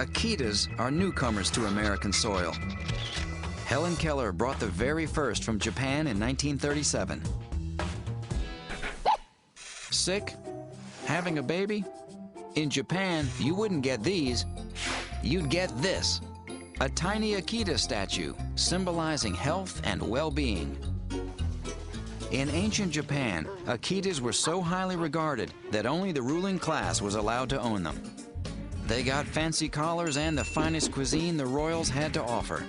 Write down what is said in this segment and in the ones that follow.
Akitas are newcomers to American soil. Helen Keller brought the very first from Japan in 1937. Sick? Having a baby? In Japan, you wouldn't get these. You'd get this, a tiny Akita statue symbolizing health and well-being. In ancient Japan, Akitas were so highly regarded that only the ruling class was allowed to own them. They got fancy collars and the finest cuisine the royals had to offer.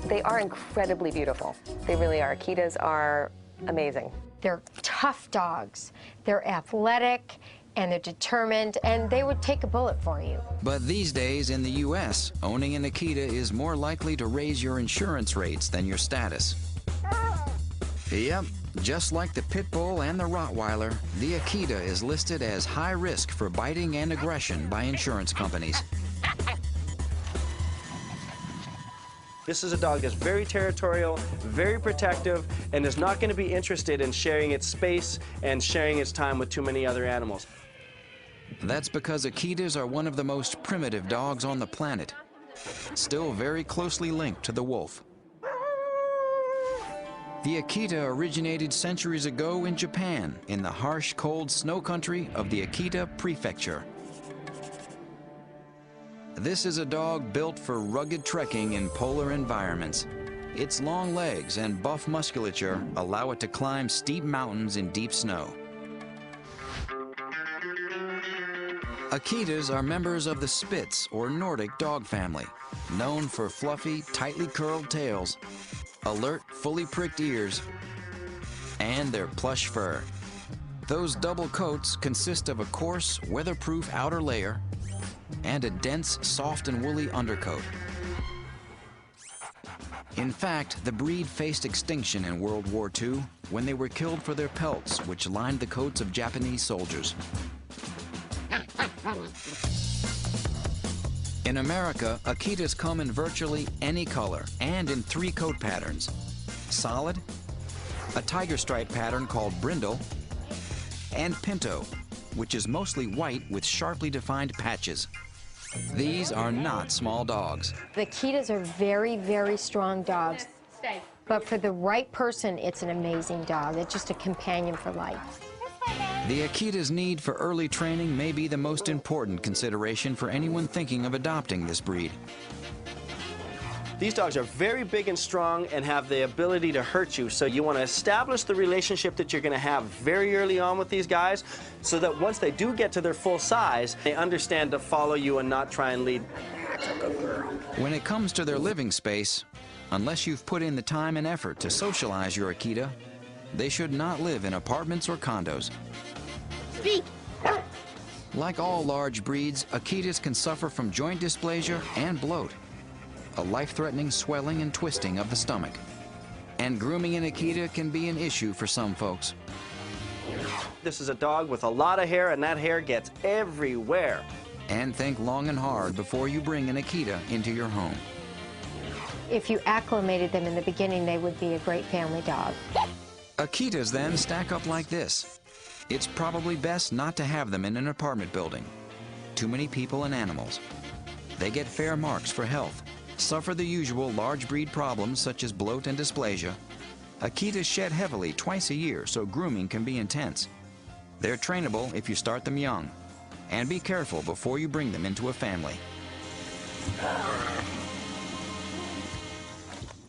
They are incredibly beautiful. They really are. Akitas are amazing. They're tough dogs. They're athletic, and they're determined, and they would take a bullet for you. But these days in the U.S., owning an Akita is more likely to raise your insurance rates than your status. Yep, just like the Pit Bull and the Rottweiler, the Akita is listed as high risk for biting and aggression by insurance companies. This is a dog that's very territorial, very protective, and is not going to be interested in sharing its space and sharing its time with too many other animals. That's because Akitas are one of the most primitive dogs on the planet, still very closely linked to the wolf. The Akita originated centuries ago in Japan, in the harsh, cold snow country of the Akita Prefecture. This is a dog built for rugged trekking in polar environments. Its long legs and buff musculature allow it to climb steep mountains in deep snow. Akitas are members of the Spitz or Nordic dog family, known for fluffy, tightly curled tails, alert, fully pricked ears, and their plush fur. Those double coats consist of a coarse, weatherproof outer layer and a dense, soft and woolly undercoat. In fact, the breed faced extinction in World War II when they were killed for their pelts, which lined the coats of Japanese soldiers. In America, Akitas come in virtually any color and in 3 coat patterns: solid, a tiger stripe pattern called brindle, and pinto, which is mostly white with sharply defined patches. These are not small dogs. The Akitas are very, very strong dogs. But for the right person, it's an amazing dog. It's just a companion for life. The Akita's need for early training may be the most important consideration for anyone thinking of adopting this breed. These dogs are very big and strong and have the ability to hurt you, so you want to establish the relationship that you're going to have very early on with these guys so that once they do get to their full size, they understand to follow you and not try and lead. When it comes to their living space, unless you've put in the time and effort to socialize your Akita, they should not live in apartments or condos. Speak! Like all large breeds, Akitas can suffer from joint dysplasia and bloat, a life-threatening swelling and twisting of the stomach. And grooming an Akita can be an issue for some folks. This is a dog with a lot of hair, and that hair gets everywhere. And think long and hard before you bring an Akita into your home. If you acclimated them in the beginning, they would be a great family dog. Akitas then stack up like this. It's probably best not to have them in an apartment building. Too many people and animals. They get fair marks for health, suffer the usual large breed problems such as bloat and dysplasia. Akitas shed heavily twice a year, so grooming can be intense. They're trainable if you start them young. And be careful before you bring them into a family.